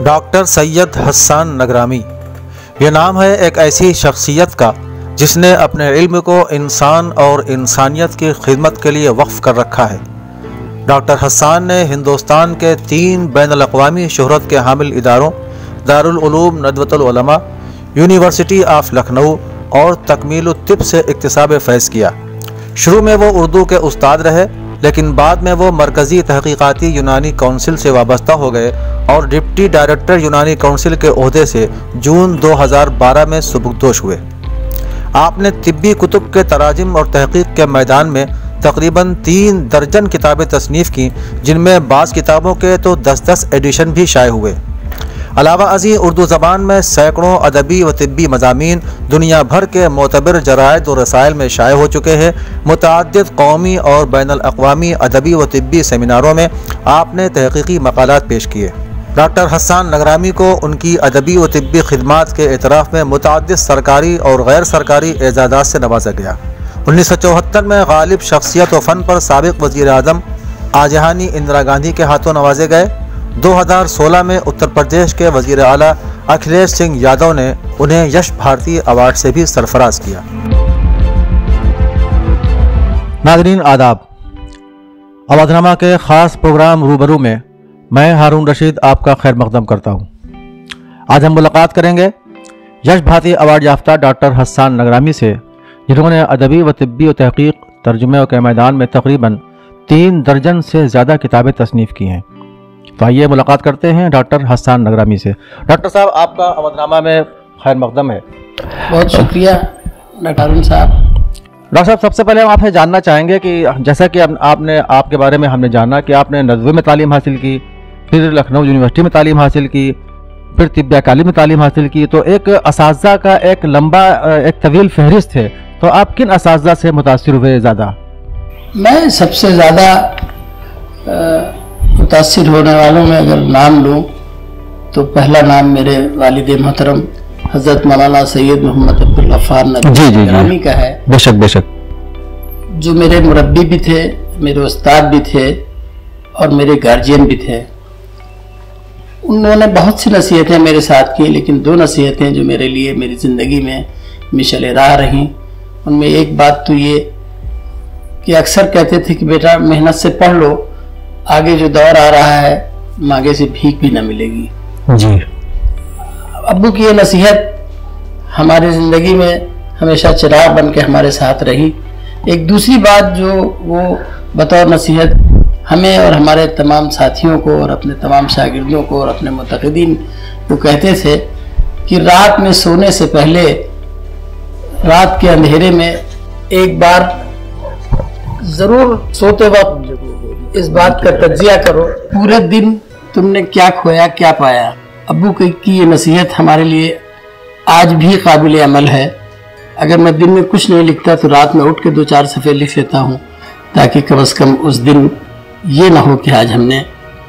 Doctor Syed Hasan नगरामी, ये नाम है एक ऐसी शख्सियत का जिसने अपने इल्म को इंसान और इंसानियत की खिदमत के लिए वक्फ कर रखा है। डॉक्टर हसन ने हिंदुस्तान के 3 बैनुल-अक़वामी शोहरत के हामिल इदारों दारुल उलूम नदवतुल उलमा, यूनिवर्सिटी ऑफ लखनऊ और तकमीलुत तिब से इक्तिसाब फैज़ किया। शुरू में वो उर्दू के उस्ताद रहे, लेकिन बाद में वो मरकज़ी तहक़ीक़ाती यूनानी काउंसिल से वाबस्ता हो गए और डिप्टी डायरेक्टर यूनानी काउंसिल के ओहदे से जून 2012 में सुबुकदोश हुए। आपने तिब्बी कुतुब के तराजिम और तहक़ीक़ के मैदान में तकरीबन 3 दर्जन किताबें तसनीफ़ की, जिनमें बाज़ किताबों के तो 10-10 एडिशन भी शाये हुए। अलावा अज़ीं उर्दू ज़बान में सैकड़ों अदबी व तिब्बी मज़ामीन दुनिया भर के मोतबर जराइद और रसाइल में शाये हो चुके हैं। मुतअद्दिद कौमी और बैनुल-अक़वामी अदबी व तिब्बी सेमिनारों में आपने तहक़ीक़ी मक़ालात पेश किए। डॉक्टर हसन नगरामी को उनकी अदबी व तिब्बी खिदमात के एतराफ़ में मुतअद्दिद सरकारी और गैर सरकारी एजाज़ात से नवाजा गया। 1974 में गालिब शख्सियत व फ़न पर साबिक़ वज़ीर आज़म आजहानी इंदिरा गांधी के हाथों नवाजे गए। 2016 में उत्तर प्रदेश के वज़ीर आला अखिलेश सिंह यादव ने उन्हें यश भारती अवार्ड से भी सरफराज किया। नाज़रीन आदाब, अवधनामा के ख़ास प्रोग्राम रूबरू में मैं हारून रशीद आपका खैर मक़दम करता हूँ। आज हम मुलाकात करेंगे यश भारती अवार्ड याफ्ता डॉक्टर हसन नगरामी से, जिन्होंने अदबी व तिब्बी व तहक़ीक़ तर्जुमे के मैदान में तकरीबन 3 दर्जन से ज़्यादा किताबें तसनीफ़ की हैं। तो आइए मुलाकात करते हैं डॉक्टर हसन नगरामी से। डॉक्टर साहब, आपका अवधनामा में खैर मक़दम है। बहुत शुक्रिया डॉक्टर हारून साहब। डॉक्टर साहब, सबसे पहले हम आपसे जानना चाहेंगे कि जैसा कि आपके बारे में हमने जाना कि आपने नज़वे में तालीम हासिल की, फिर लखनऊ यूनिवर्सिटी में तालीम हासिल की, फिर तिब्बिया कॉलेज में तालीम हासिल की, तो एक असातिज़ा का एक लंबा एक तवील फहरिस्त है। तो आप किन असातिज़ा से मुतासिर हुए ज़्यादा? मैं सबसे ज़्यादा मुतासिर होने वालों में अगर नाम लूँ तो पहला नाम मेरे वालिद मोहतरम हज़रत मौलाना सैयद मोहम्मद अब्दुल गफ्फार नगरामी का है। बेशक बेशक। जो मेरे मुरब्बी भी थे, मेरे उस्ताद भी थे और मेरे गार्जियन भी थे। उन्होंने बहुत सी नसीहतें मेरे साथ की, लेकिन 2 नसीहतें जो मेरे लिए मेरी ज़िंदगी में मिशल राह रहीं, उनमें एक बात तो ये कि अक्सर कहते थे कि बेटा मेहनत से पढ़ लो, आगे जो दौर आ रहा है मांगे से भीख भी न मिलेगी। जी। अब्बू की ये नसीहत हमारी ज़िंदगी में हमेशा चिराग बन के हमारे साथ रही। एक दूसरी बात जो वो बतौर नसीहत हमें और हमारे तमाम साथियों को और अपने तमाम शागिर्दों को और अपने मुतक़िदीन को कहते थे कि रात में सोने से पहले, रात के अंधेरे में एक बार ज़रूर सोते वक्त इस बात का तज्जिया करो, पूरे दिन तुमने क्या खोया क्या पाया। अब्बू की ये नसीहत हमारे लिए आज भी काबिल अमल है। अगर मैं दिन में कुछ नहीं लिखता तो रात में उठ के 2-4 सफ़े लिख लेता हूँ, ताकि कम से कम उस दिन ये ना हो कि आज हमने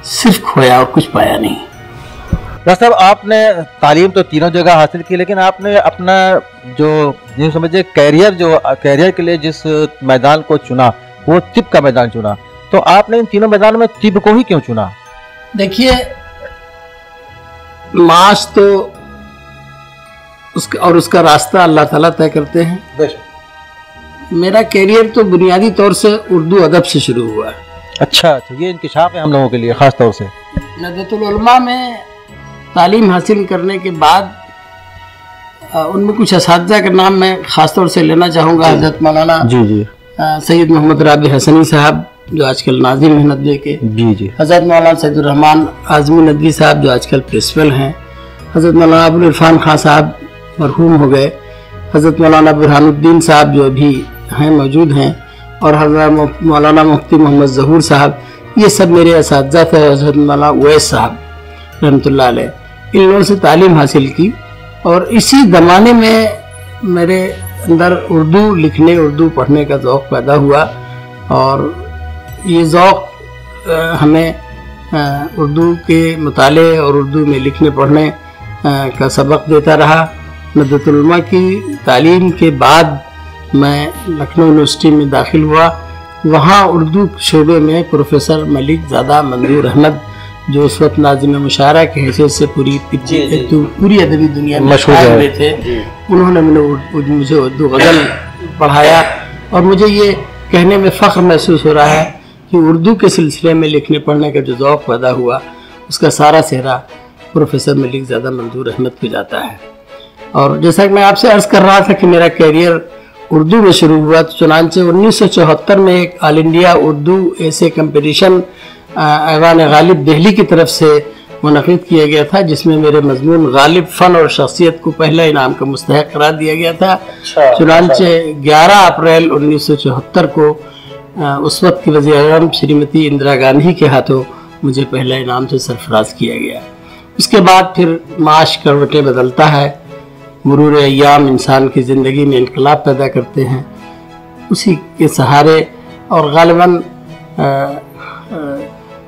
सिर्फ खोया और कुछ पाया नहीं। डॉक्टर साहब, आपने तालीम तो तीनों जगह हासिल की, लेकिन आपने अपना जो समझिए कैरियर के लिए जिस मैदान को चुना वो तिब का मैदान चुना। तो आपने इन तीनों मैदानों में तिब को ही क्यों चुना? देखिए, माश तो उसका रास्ता अल्लाह ताला तय करते हैं। मेरा कैरियर तो बुनियादी तौर से उर्दू अदब से शुरू हुआ। अच्छा, ये इंकिशाफ है हम लोगों के लिए ख़ास तौर से। नदवतुल उलमा में तालीम हासिल करने के बाद उनमें कुछ असातिज़ा का नाम मैं ख़ास तौर से लेना चाहूँगा। हज़रत मौलाना सैयद मोहम्मद राबी हसनी साहब, जो आजकल नाज़िम हैं नदवे के। जी। हज़रत मौलाना सैयदुर रहमान आज़मी नदवी साहब, जो आजकल प्रिंसिपल हैं। हज़रत मौलाना अबुल इरफान खान साहब मरहूम हो गए। हज़रत मौलाना बुरहानुद्दीन साहब जो अभी हैं मौजूद हैं, और हज़रत मौलाना मुफ्ती मोहम्मद ज़हूर साहब, ये सब मेरे असातिज़ा थे। हज़रत मौलाना उवैस साहब रहमतुल्लाह अलैह, इन लोगों से तालीम हासिल की। और इसी ज़माने में मेरे अंदर उर्दू लिखने, उर्दू पढ़ने का ज़ौक़ पैदा हुआ, और ये ज़ौक़ हमें उर्दू के मुताले और उर्दू में लिखने पढ़ने का सबक देता रहा। नदवतुल उलमा की तालीम के बाद मैं लखनऊ यूनिवर्सिटी में दाखिल हुआ। वहाँ उर्दू शोबे में प्रोफेसर मलिक ज़ादा मंजूर अहमद जो उस वक्त नाज़िम मुशायरा की हैसियत से पूरी अदबी दुनिया में छाए हुए थे, उन्होंने मुझे उर्दू गज़ल पढ़ाया। और मुझे ये कहने में फ़ख्र महसूस हो रहा है कि उर्दू के सिलसिले में लिखने पढ़ने का जो ज़ौक़ पैदा हुआ, उसका सारा सेहरा प्रोफेसर मलिक ज़ादा मंजूर अहमद को जाता है। और जैसा कि मैं आपसे अर्ज़ कर रहा था कि मेरा कैरियर उर्दू में शुरू हुआ, तो चुनांचे 1974 में एक ऑल इंडिया उर्दू ऐसे कंपटीशन ऐवान गालिब दिल्ली की तरफ से मुनक़िद किया गया था, जिसमें मेरे मजमून गालिब फ़न और शख्सियत को पहला इनाम का मुस्तहक़ करार दिया गया था। चुनांचे 11 अप्रैल 1974 को उस वक्त की वज़ीर-ए-आज़म श्रीमती इंदिरा गांधी के हाथों मुझे पहला इनाम से सरफराज किया गया। उसके बाद फिर माश करवटें बदलता है, मुरूर अय्याम इंसान की ज़िंदगी में इनकलाब पैदा करते हैं, उसी के सहारे। और ग़ालिबन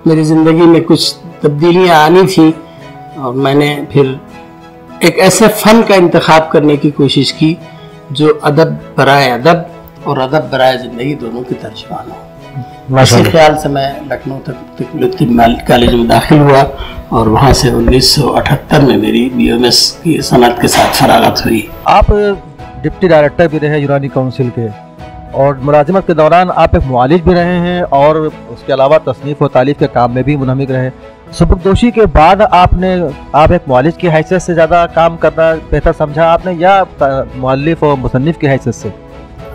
मेरी ज़िंदगी में कुछ तब्दीलियाँ आनी थी और मैंने फिर एक ऐसे फ़न का इंतखाब करने की कोशिश की जो अदब बराए अदब और अदब बराए ज़िंदगी दोनों की तर्जुमान हो। इसी ख्याल से मैं लखनऊ तक कॉलेज में दाखिल हुआ और वहाँ से 1978 में मेरी BMS की सनद के साथ फरागत हुई। आप डिप्टी डायरेक्टर भी रहे यूनानी काउंसिल के, और मुलाजिमत के दौरान आप एक मुआलिज भी रहे हैं, और उसके अलावा तसनीफ़ और तालीफ़ के काम में भी मुनहमिक रहे। सबकदोशी के बाद आप एक मुआलिज की हैसियत से ज़्यादा काम करना बेहतर समझा आपने, या मुअल्लिफ़ और मुसन्निफ़ की हैसियत से?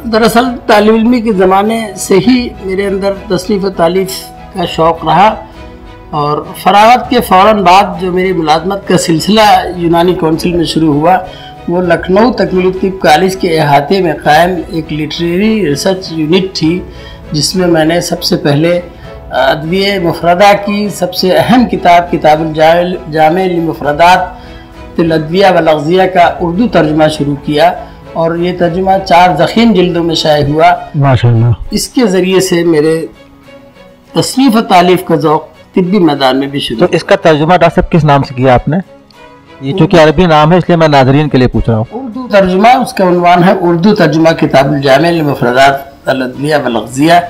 दरअसल तालिब इल्मी के ज़माने से ही मेरे अंदर तसनीफ़ और तालीफ़ का शौक़ रहा, और फरागत के फ़ौरन बाद जो मेरी मुलाजमत का सिलसिला यूनानी काउंसिल में शुरू हुआ, वो लखनऊ तकमील तिब कॉलेज के अहाते में कायम एक लिटरेरी रिसर्च यूनिट थी, जिसमें मैंने सबसे पहले अदविये मुफरदा की सबसे अहम किताब किताबुल जामे लिमुफरदात अदविया व लग़ज़िया का उर्दू तर्जुमा शुरू किया, और ये तर्जुमा 4 ज़ख़ीम जिल्दों में शाये हुआ माशाअल्लाह। इसके ज़रिए से मेरे तसनीफ़ व तालीफ़ का ज़ौक़ तिब्बी मैदान में भी शुरू। तो इसका तर्जुमा डॉक्टर साहब किस नाम से किया आपने? ये चूँकि अरबी नाम है इसलिए मैं नाज़रीन के लिए पूछ रहा हूँ। उर्दू तर्जुमा, उसका उन्वान है उर्दू तर्जुमा किताबुल जामे लिमुफरदात अदविया व लग़ज़िया।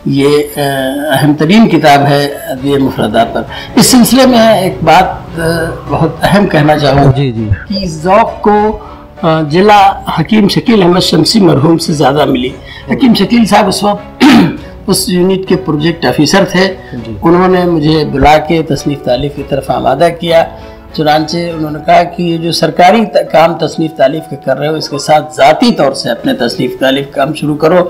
ये अहम तरीन किताब है अदविया मुफरदात पर। इस सिलसिले में एक बात बहुत अहम कहना चाहूँगा जी कि इस ज़ौक़ को जिला हकीम शकील अहमद शमसी मरहूम से ज़्यादा मिली। हकीम शकील साहब उस वक्त उस यूनिट के प्रोजेक्ट ऑफिसर थे। उन्होंने मुझे बुला के तसनीफ़ तालीफ़ की तरफ आमादा किया। चुनांचे उन्होंने कहा कि ये जो सरकारी काम तसनीफ़ तालीफ़ के कर रहे हो, इसके साथ ज़ाती तौर से अपने तसनीफ़ तालीफ़ काम शुरू करो।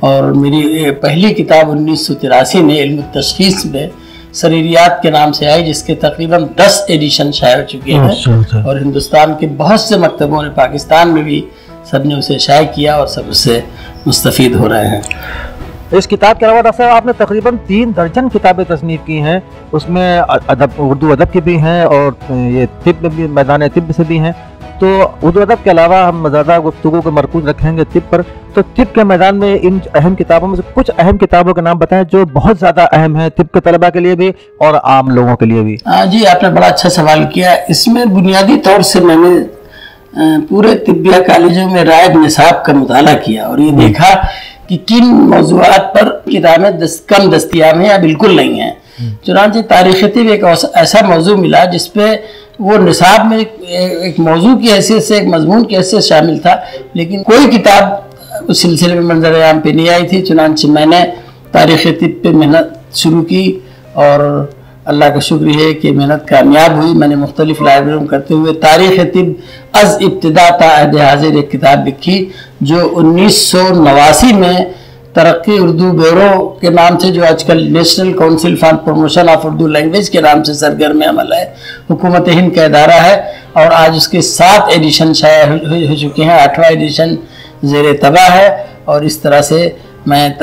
और मेरी पहली किताब 1983 में इल्म तशख़ीस में सरीरियात के नाम से आई, जिसके तकरीबन 10 एडिशन शाये हो चुके हैं, और हिंदुस्तान के बहुत से मकतबों ने, पाकिस्तान में भी सब ने उसे शाये किया और सब उससे मुस्तफ़ीद हो रहे हैं। इस किताब के अलावा डॉक्टर साहब आपने तकरीबन 3 दर्जन किताबें तसनीफ़ की हैं, उसमें अदब, उर्दू अदब की भी हैं और ये तिब में भी, मैदान तिब से भी हैं। तो उर्दू अदब के अलावा हम ज़्यादा गुफ्तगू को मरकूज़ रखेंगे तिब पर। तो तिब के मैदान में इन अहम किताबों में से कुछ अहम किताबों के नाम बताएं जो बहुत ज़्यादा अहम है तिब के तलबा के लिए भी और आम लोगों के लिए भी। जी, आपने बड़ा अच्छा सवाल किया। इसमें बुनियादी तौर से मैंने पूरे तिब्बिया कॉलेजों में रायब निसाब का मुताला किया और ये देखा कि किन मौज़ूआत पर किताबें कम दस्तियाब हैं या बिल्कुल नहीं हैं। चुनांचे तारीख़ तिब एक ऐसा मौजू मिला जिसपे वो निसाब में एक मौजू की हैसियत से, एक मजमून की हैसियत शामिल था, लेकिन कोई किताब उस सिलसिले में मंजर आम पे नहीं आई थी। चुनांचे मैंने तारीख़ तिब पे मेहनत शुरू की और अल्लाह का शुक्र है कि मेहनत कामयाब हुई। मैंने मुख्तलिफ लाइब्रेरियों में करते हुए तारीख़ तिब अज़ इब्तिदा ता अहद हाज़िर एक किताब लिखी, जो 1989 में तरक्की उर्दू ब्यूरो के नाम से, जो आजकल national council for promotion of Urdu language के नाम से सरगर्म अमल है, हुकूमत हिंद का इदारा है, और आज उसके 7 एडिशन शाया हो चुके हैं, 8वां एडिशन ज़ेर तबाह है। और इस तरह से मैं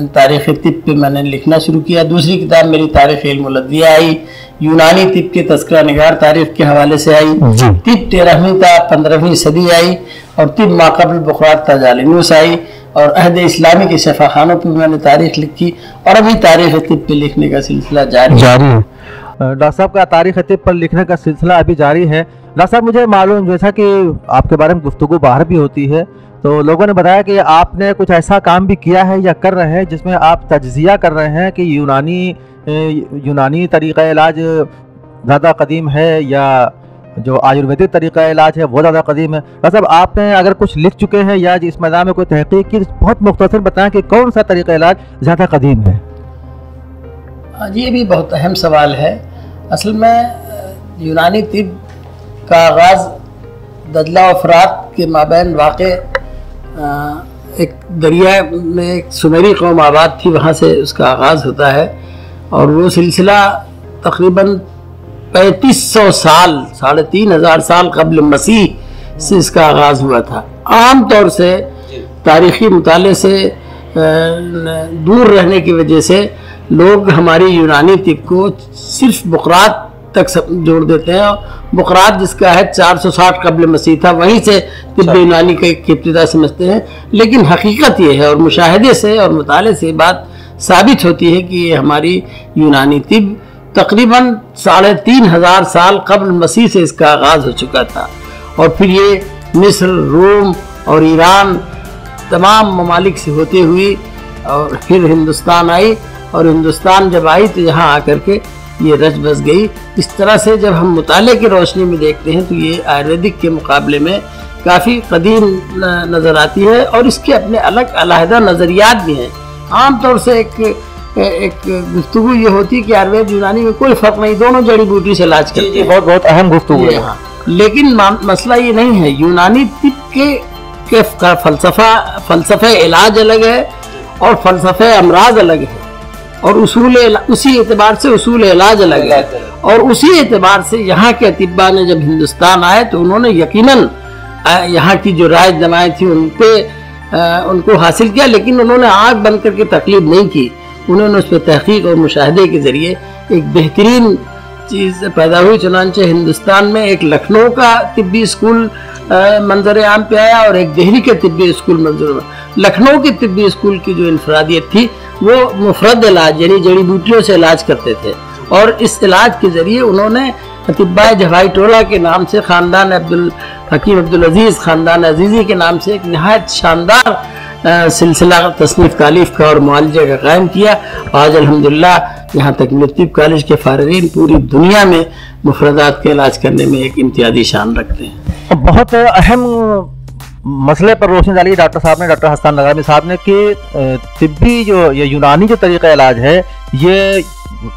तारीख़ तिब पे मैंने लिखना शुरू किया। दूसरी किताब मेरी तारीख़ इल्मुल अदविया आई, यूनानी तिब के तस्करा निगार तारीख़ के हवाले से आई। तिब 13वीं ता 15वीं सदी आई, और तिब माक़बल बुख़ारात ता जालिनूस आई, और अहद इस्लामी के शफ़ा खानों पर मैंने तारीख़ लिखी, और अभी तारीख़ तिब पे लिखने का सिलसिला जारी है। डॉक्टर साहब का तारीख़ तिब पर लिखने का सिलसिला अभी जारी है। डॉक्टर साहब, मुझे मालूम, जैसा कि आपके बारे में गुफ्तगू बाहर भी होती है, तो लोगों ने बताया कि आपने कुछ ऐसा काम भी किया है या कर रहे हैं जिसमें आप तज्ज़िया कर रहे हैं कि यूनानी तरीक़ा इलाज ज़्यादा कदीम है या जो आयुर्वेदिक तरीका इलाज है वो ज़्यादा कदीम है? डॉक्टर साहब, आपने अगर कुछ लिख चुके हैं या इस मैदान में कोई तहकीक की, बहुत मुख्तसर बताएं कि कौन सा तरीका इलाज ज़्यादा कदीम है? ये भी बहुत अहम सवाल है। असल में यूनानी तिब का आगाज़ दजला और फरात के माबैन वाक़े एक दरिया में एक सुमेरी कौम आबाद थी, वहाँ से उसका आगाज़ होता है और वो सिलसिला तकरीबन 3500 साल, 3500 साल कबल मसीह से इसका आगाज़ हुआ था। आम तौर से तारीख़ी मुताले से दूर रहने की वजह से लोग हमारी यूनानी तिब को सिर्फ बुकरात तक जोड़ देते हैं। बुकरात जिसका है 460 कबल मसीह था, वहीं से तिब यूनानी का इब्तिदा समझते हैं। लेकिन हकीकत ये है और मुशाहदे से और मुताले से बात साबित होती है कि ये हमारी यूनानी तिब तकरीबन 3500 साल कबल मसीह से इसका आगाज़ हो चुका था और फिर ये मिस्र, रोम और ईरान तमाम ममालिक से होते हुई और फिर हिंदुस्तान आई और हिंदुस्तान जब आई तो यहाँ आकर के ये रच बस गई। इस तरह से जब हम मुताले की रोशनी में देखते हैं तो ये आयुर्वेदिक के मुकाबले में काफ़ी कदीम नज़र आती है और इसके अपने अलग अलहदा नज़रियात भी हैं। आम तौर से एक गुफ्तगू ये होती है कि आयुर्वेद यूनानी में कोई फ़र्क नहीं, दोनों जड़ी बूटी से इलाज करते हैं। बहुत अहम गुफ्तगू है। हाँ, लेकिन मसला ये नहीं है। यूनानी तिब के फ़लसफ़ा इलाज अलग है और फ़लसफ़ा अमराज अलग है और उसी एतबार से उसूल इलाज अलग है और उसी एतबार से यहाँ के अतिब्बा ने जब हिंदुस्तान आए तो उन्होंने यकीनन यहाँ की जो राय जमाएं थी उनको हासिल किया, लेकिन उन्होंने आँख बंद करके तकलीफ नहीं की। उन्होंने उस पर तहकीक और मुशाहदे के ज़रिए एक बेहतरीन चीज़ पैदा हुई। चुनांचे हिंदुस्तान में एक लखनऊ का तिब्बी स्कूल मंजर आम पे आया और एक दिल्ली के तिब्बी स्कूल मंजर। लखनऊ के तिब्बी स्कूल की जो इनफरादियत थी वो मुफरद इलाज यानी जड़ी बूटियों से इलाज करते थे और इस इलाज के ज़रिए उन्होंने अतिब्बाए जवाई टोला के नाम से ख़ानदान हकीम अब्दुल अजीज़ ख़ानदान अजीज़ी के नाम से एक नहायत शानदार सिलसिला तसनीफ़ तालीफ़ का और मुआलजे का कायम किया। आज अल्हम्दुलिल्लाह यहाँ तक तिब कॉलेज के फ़ारिग़ीन पूरी दुनिया में मुफरदात के इलाज करने में एक इम्तियाज़ी शान रखते हैं। बहुत अहम मसले पर रोशनी डाली डॉक्टर साहब ने, डॉक्टर हसन नगरामी साहब ने, कि तिब्बी जो ये यूनानी जो तरीक़ा इलाज है ये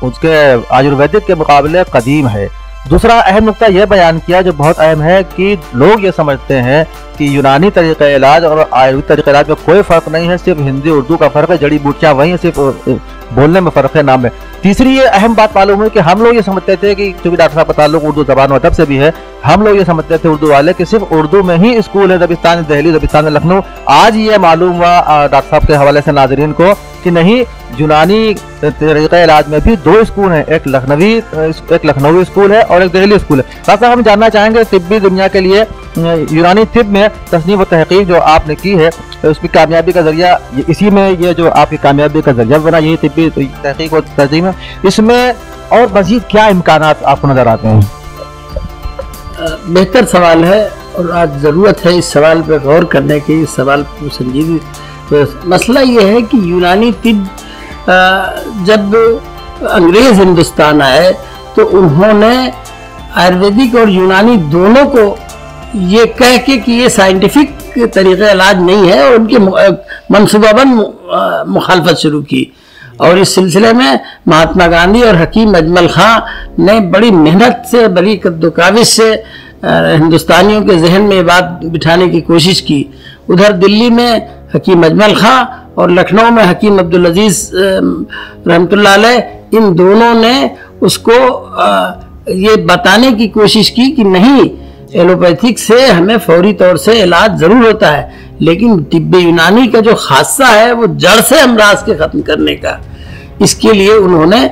उसके आयुर्वेदिक के मुकाबले कदीम है। दूसरा अहम नुक्ता यह बयान किया जो बहुत अहम है कि लोग ये समझते हैं कि यूनानी तरीक़ा इलाज और आयुर्वेदिक तरीक़ा इलाज में कोई फ़र्क नहीं है, सिर्फ हिंदी उर्दू का फ़र्क है, जड़ी बूटियाँ वही है, सिर्फ बोलने में फ़र्क है, नाम में। तीसरी ये अहम बात मालूम है कि हम लोग ये समझते थे कि चूँकि डॉक्टर साहब का ताल्लुक उर्दू ज़बान अदब से भी है, हम लोग ये समझते थे उर्दू वाले कि सिर्फ उर्दू में ही स्कूल है, दबिस्तान दिल्ली, दबिस्तान लखनऊ। आज ये मालूम हुआ डॉक्टर साहब के हवाले से नाज़रीन को कि नहीं, यूनानी तरीक़ा इलाज में भी दो स्कूल हैं, एक लखनवी स्कूल है और एक दिल्ली स्कूल है। डॉक्टर साहब हम जानना चाहेंगे तिब्बी दुनिया के लिए यूनानी तिब में तस्नीफ़ व तहक़ीक़ जो आपने की है उसकी कामयाबी का ज़रिया इसी में, ये जो आपकी कामयाबी का ज़रिया बना यही तिब्बी तहक़ीक़ व तर्जीम है, इसमें और मज़ीद क्या इम्कानात आपको नज़र आते हैं? बेहतर सवाल है और आज ज़रूरत है इस सवाल पर गौर करने की, इस सवाल को संजीदगी। तो मसला ये है कि यूनानी तिब जब अंग्रेज़ हिंदुस्तान आए तो उन्होंने आयुर्वेदिक और यूनानी दोनों को ये कह के कि ये साइंटिफिक तरीक़ा इलाज नहीं है और उनके मनसूबाबंद मुखालफत शुरू की और इस सिलसिले में महात्मा गांधी और हकीम अजमल खां ने बड़ी मेहनत से, बड़ी कद्दोकाविश से हिंदुस्तानियों के जहन में बात बिठाने की कोशिश की। उधर दिल्ली में हकीम अजमल खां और लखनऊ में हकीम अब्दुल अजीज़ रहमतुल्लाह अलैह, इन दोनों ने उसको ये बताने की कोशिश की कि नहीं, एलोपैथिक से हमें फौरी तौर से इलाज ज़रूर होता है, लेकिन तिब्बे यूनानी का जो खासा है वो जड़ से अमराज के ख़त्म करने का, इसके लिए उन्होंने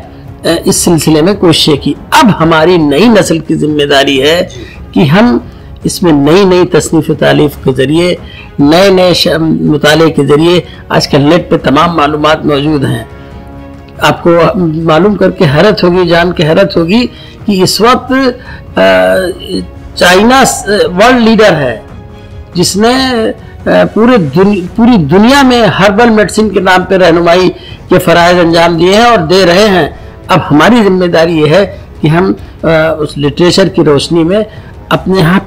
इस सिलसिले में कोशिशें की। अब हमारी नई नस्ल की जिम्मेदारी है कि हम इसमें नई नई तसनीफ़ तालीफ़ के ज़रिए, नए नए मुताले के ज़रिए, आजकल नेट पे तमाम मालूमात मौजूद हैं। आपको मालूम करके हैरत होगी, जान के हैरत होगी कि इस वक्त चाइना वर्ल्ड लीडर है जिसने पूरी दुनिया में हर्बल मेडिसिन के नाम पे रहनुमाई के फ़राइज़ अंजाम दिए हैं और दे रहे हैं। अब हमारी जिम्मेदारी ये है कि हम उस लिटरेचर की रोशनी में अपने यहाँ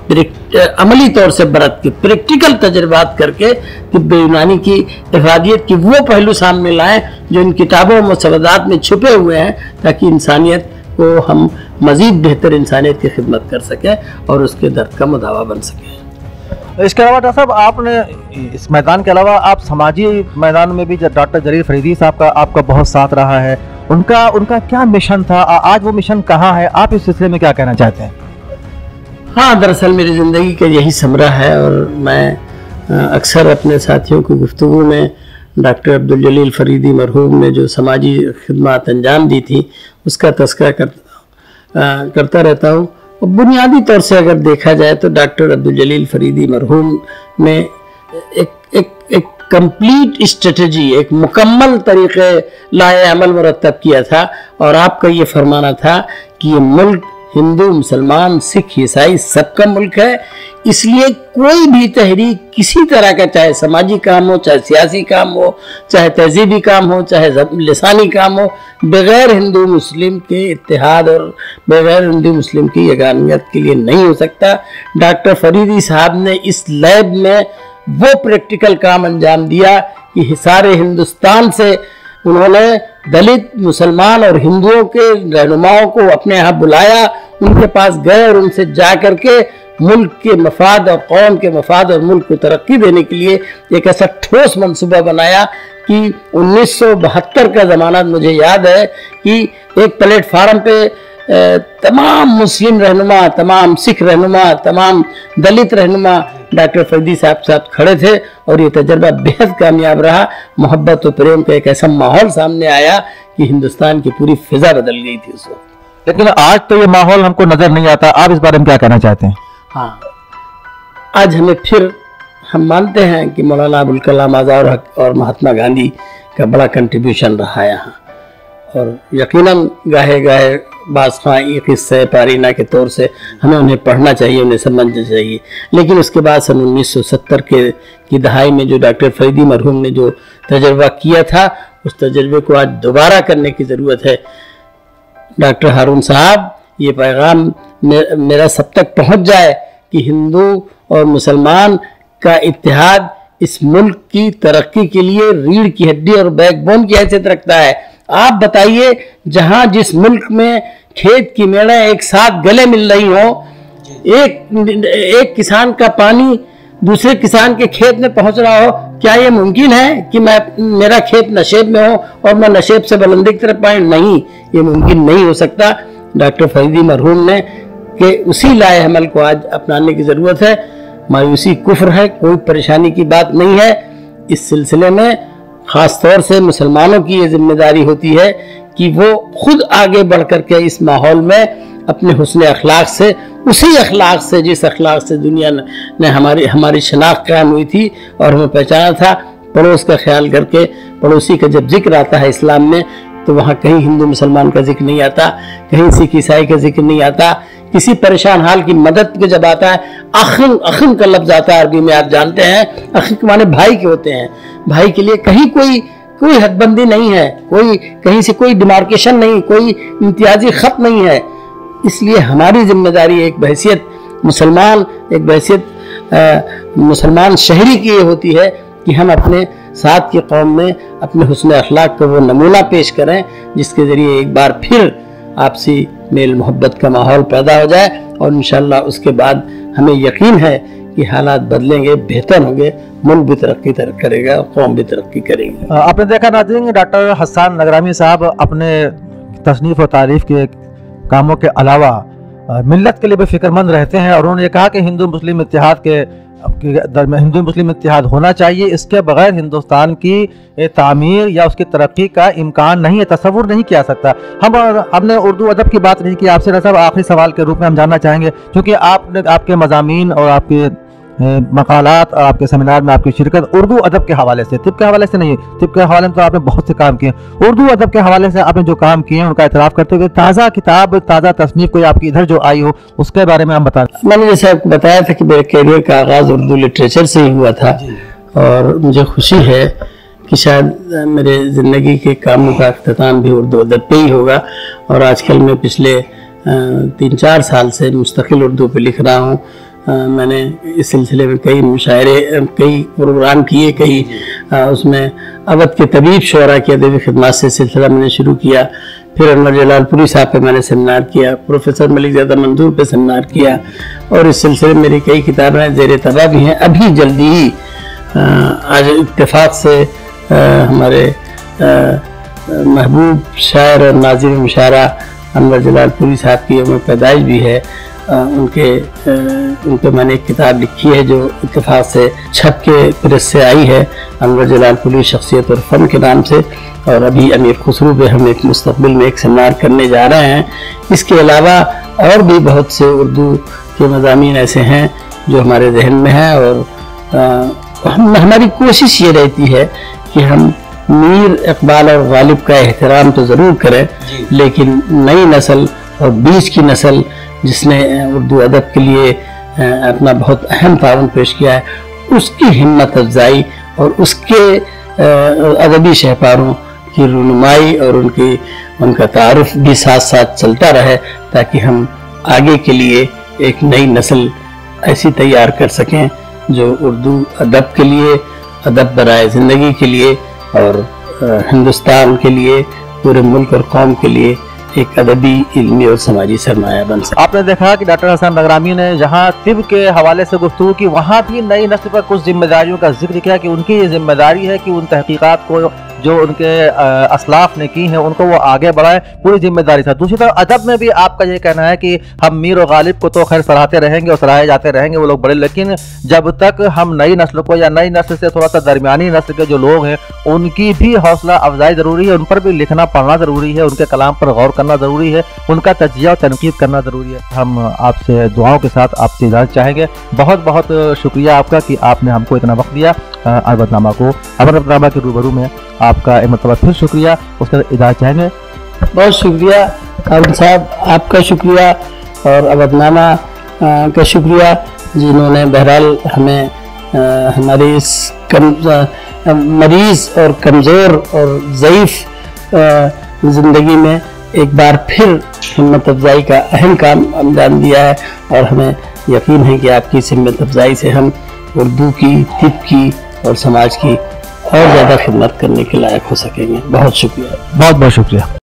अमली तौर से बरत के प्रैक्टिकल तजर्बात करके तिब्ब यूनानी की इफादियत की वो पहलू सामने लाएं जो इन किताबों मुसवदात में छुपे हुए हैं, ताकि इंसानियत को हम मज़ीद बेहतर इंसानियत की खिदमत कर सकें और उसके दर्द का मुदावा बन सकें। इसके अलावा डॉक्टर साहब, आपने इस मैदान के अलावा आप समाजी मैदान में भी डॉक्टर जलील फरीदी साहब का आपका बहुत साथ रहा है। उनका क्या मिशन था, आज वो मिशन कहाँ है, आप इस सिलसिले में क्या कहना चाहते हैं? हाँ, दरअसल मेरी ज़िंदगी का यही समरा है और मैं अक्सर अपने साथियों की गुफ्तगू में डॉक्टर अब्दुल जलील फरीदी मरहूम ने जो समाजी खिदमत अंजाम दी थी उसका तज़किरा करता रहता हूँ। और बुनियादी तौर से अगर देखा जाए तो डॉक्टर अब्दुल जलील फरीदी मरहूम ने एक कंप्लीट स्ट्रेटजी, एक मुकम्मल तरीक़े लाए अमल मुरतब किया था। और आपका ये फरमाना था कि ये मुल्क हिंदू, मुसलमान, सिख, ईसाई सबका मुल्क है, इसलिए कोई भी तहरीक किसी तरह का, चाहे समाजी काम हो, चाहे सियासी काम हो, चाहे तहजीबी काम हो, चाहे लिसानी काम हो, बग़ैर हिंदू मुस्लिम के इत्तेहाद और बग़ैर हिंदू मुस्लिम की यगानियत के लिए नहीं हो सकता। डॉक्टर फरीदी साहब ने इस लैब में वो प्रैक्टिकल काम अंजाम दिया कि सारे हिंदुस्तान से उन्होंने दलित, मुसलमान और हिंदुओं के रहनुमाओं को अपने यहाँ बुलाया, उनके पास गए और उनसे जा कर के मुल्क के मफाद और कौम के मफाद और मुल्क को तरक्की देने के लिए एक ऐसा ठोस मंसूबा बनाया कि 1972 का ज़माना मुझे याद है कि एक प्लेटफार्म पे तमाम मुस्लिम रहनुमा, तमाम सिख रहनुमा, तमाम दलित रहनुमा डॉक्टर फरीदी साहब साथ खड़े थे और ये तजर्बा बेहद कामयाब रहा। मोहब्बत और प्रेम का एक ऐसा माहौल सामने आया कि हिंदुस्तान की पूरी फिजा बदल गई थी उस वक्त। लेकिन आज तो ये माहौल हमको नजर नहीं आता, आप इस बारे में क्या कहना चाहते हैं? हाँ, आज हमें फिर हम मानते हैं कि मौलाना अबुल कलाम आज़ाद और महात्मा गांधी का बड़ा कंट्रीब्यूशन रहा यहाँ, और यकीनन गाहे गाहे बाज़ एक हिस्से पारीना के तौर से हमें उन्हें पढ़ना चाहिए, उन्हें समझना चाहिए। लेकिन उसके बाद सन 1970 की दहाई में जो डॉक्टर फरीदी मरहूम ने जो तजर्बा किया था, उस तजर्बे को आज दोबारा करने की ज़रूरत है। डॉक्टर हारून साहब, ये पैगाम मेरा सब तक पहुँच जाए कि हिंदू और मुसलमान का इत्तेहाद इस मुल्क की तरक्की के लिए रीढ़ की हड्डी और बैकबोन की हैसियत रखता है। आप बताइए, जहां जिस मुल्क में खेत की मेड़ें एक साथ गले मिल रही हो, एक किसान का पानी दूसरे किसान के खेत में पहुंच रहा हो, क्या ये मुमकिन है कि मेरा खेत नशेब में हो और मैं नशेब से बुलंदी की तरफ पाऊं? नहीं, ये मुमकिन नहीं हो सकता। डॉक्टर फरीदी मरहूम ने कि उसी लाए अमल को आज अपनाने की ज़रूरत है। मायूसी कुफ्र है, कोई परेशानी की बात नहीं है। इस सिलसिले में ख़ास तौर से मुसलमानों की ये जिम्मेदारी होती है कि वो खुद आगे बढ़ कर के इस माहौल में अपने हुस्न अखलाक से, उसी अखलाक से जिस अखलाक से दुनिया ने हमारी शनाख्त कायम हुई थी और हमें पहचाना था, पड़ोस का ख्याल करके, पड़ोसी का जब जिक्र आता है इस्लाम में तो वहाँ कहीं हिंदू मुसलमान का जिक्र नहीं आता, कहीं सिख ईसाई का जिक्र नहीं आता। किसी परेशान हाल की मदद के जब आता है, अखिन का लफ्ज़ आता है अरबी में, आप जानते हैं अखिन के माने भाई के होते हैं। भाई के लिए कहीं कोई हदबंदी नहीं है, कोई कहीं से कोई डिमार्केशन नहीं, कोई इम्तियाजी खत नहीं है। इसलिए हमारी जिम्मेदारी एक बहैसियत मुसलमान, एक बहैसियत मुसलमान शहरी की ये होती है कि हम अपने साथ की कौम में अपने हुस्न अखलाक का वो नमूना पेश करें जिसके ज़रिए एक बार फिर आपसी मेल मोहब्बत का माहौल पैदा हो जाए, और इंशाअल्लाह उसके बाद हमें यकीन है कि हालात बदलेंगे, बेहतर होंगे, मुल्क भी तरक्की करेगा, कौम भी तरक्की करेगी। आपने देखा नाज़रीन, डॉक्टर हसन नगरामी साहब अपने तसनीफ़ और तारीफ़ के कामों के अलावा मिल्लत के लिए भी फिक्रमंद रहते हैं, और उन्होंने कहा कि हिंदू मुस्लिम इत्तेहाद होना चाहिए। इसके बगैर हिंदुस्तान की तामीर या उसकी तरक्की का इम्कान नहीं है, तसव्वुर नहीं किया सकता। हमने उर्दू अदब की बात नहीं की आपसे ना साहब, आखिरी सवाल के रूप में हम जानना चाहेंगे, क्योंकि आपके मज़ामीन और आपके मकालात और आपके सेमिनार में आपकी शिरकत उर्दू अदब के हवाले से, तिब के हवाले से नहीं, तिब के हवाले में तो आपने बहुत से काम किए, उर्दू अदब के हवाले से आपने जो काम किए हैं उनका इतराफ़ करते हुए ताज़ा किताब, ताज़ा तसनीफ़ कोई आपकी इधर जो आई हो उसके बारे में हम बता। मैंने जैसे आपको बताया था कि मेरे कैरियर का आगाज़ उर्दू लिटरेचर से ही हुआ था, और मुझे खुशी है कि शायद मेरे ज़िंदगी के कामों का अख्तिताम भी उर्दू अदब पे ही होगा। और आजकल मैं पिछले 3-4 साल से मुस्तकिल उर्दू पे लिख रहा हूँ। मैंने इस सिलसिले में कई मुशायरे, कई प्रोग्राम किए, कई उसमें अवध के तबीब शुअरा की अदबी खिदमत से सिलसिला मैंने शुरू किया। फिर अनवर जलालपुरी साहब पे मैंने सेमिनार किया, प्रोफेसर मलिक ज़्यादा मंजूर पे सेमिनार किया, और इस सिलसिले में मेरी कई किताबें ज़ेर तबा भी हैं। अभी जल्दी ही आज इत्तेफाक से हमारे महबूब शायर और नाज़िम मुशायरा अनवर जलालपुरी साहब की यौम पैदाइश भी है। उनके मैंने एक किताब लिखी है जो इत्तेफाक से छप के प्रेस से आई है, अनवर जलालपुरी शख्सियत और फ़न के नाम से। और अभी अमीर खुसरू पे हम एक मुस्तक़बिल में एक सेमिनार करने जा रहे हैं। इसके अलावा और भी बहुत से उर्दू के मज़ामीन ऐसे हैं जो हमारे जहन में हैं, और हमारी कोशिश ये रहती है कि हम मीर इकबाल और गालिब का एहतराम तो ज़रूर करें, लेकिन नई नस्ल और बीच की नस्ल जिसने उर्दू अदब के लिए अपना बहुत अहम ताउन पेश किया है, उसकी हिम्मत अफजाई और उसके अदबी शहपारों की रुनुमाई और उनका तारुफ भी साथ साथ चलता रहे, ताकि हम आगे के लिए एक नई नस्ल ऐसी तैयार कर सकें जो उर्दू अदब के लिए, अदब बराए ज़िंदगी के लिए और हिंदुस्तान के लिए, पूरे मुल्क और कौम के लिए एक अदबी, इल्मी और समाजी सरमाया बन सके। आपने देखा कि डॉक्टर हसन नगरामी ने जहां तिब के हवाले से गुफ्तगू की, वहां भी नई नस्ल पर कुछ जिम्मेदारियों का जिक्र किया कि उनकी ये जिम्मेदारी है कि उन तहकीकात को जो उनके असलाफ ने की हैं उनको वो आगे बढ़ाए, पूरी जिम्मेदारी था। दूसरी तरफ अदब में भी आपका ये कहना है कि हम मीर और गालिब को तो खैर सराहते रहेंगे और सराहे जाते रहेंगे, वो लोग बड़े, लेकिन जब तक हम नई नस्ल को या नई नस्ल से थोड़ा सा दरमियानी नस्ल के जो लोग हैं उनकी भी हौसला अफजाई ज़रूरी है, उन पर भी लिखना पढ़ना ज़रूरी है, उनके कलाम पर गौर करना ज़रूरी है, उनका तज्जिया और तनकीद करना ज़रूरी है। हम आपसे दुआओं के साथ आपसे इजाज़त चाहेंगे। बहुत बहुत शुक्रिया आपका कि आपने हमको इतना वक्त दिया। अवधनामा को अवधनामा के रूबरू में आपका एक मरतबा फिर शुक्रिया, उसका इजाज़त चाहेंगे। बहुत शुक्रिया अरुण साहब, आपका शुक्रिया और अवधनामा का शुक्रिया जिन्होंने बहरहाल हमें हमारी इस मरीज़ और कमज़ोर और ज़ईफ़ ज़िंदगी में एक बार फिर हिम्मत अफजाई का अहम काम अंजाम दिया है, और हमें यकीन है कि आपकी इस हिम्मत अफजाई से हम उर्दू की, तिब की और समाज की और ज़्यादा खिदमत करने के लायक हो सकेंगे। बहुत शुक्रिया, बहुत बहुत शुक्रिया।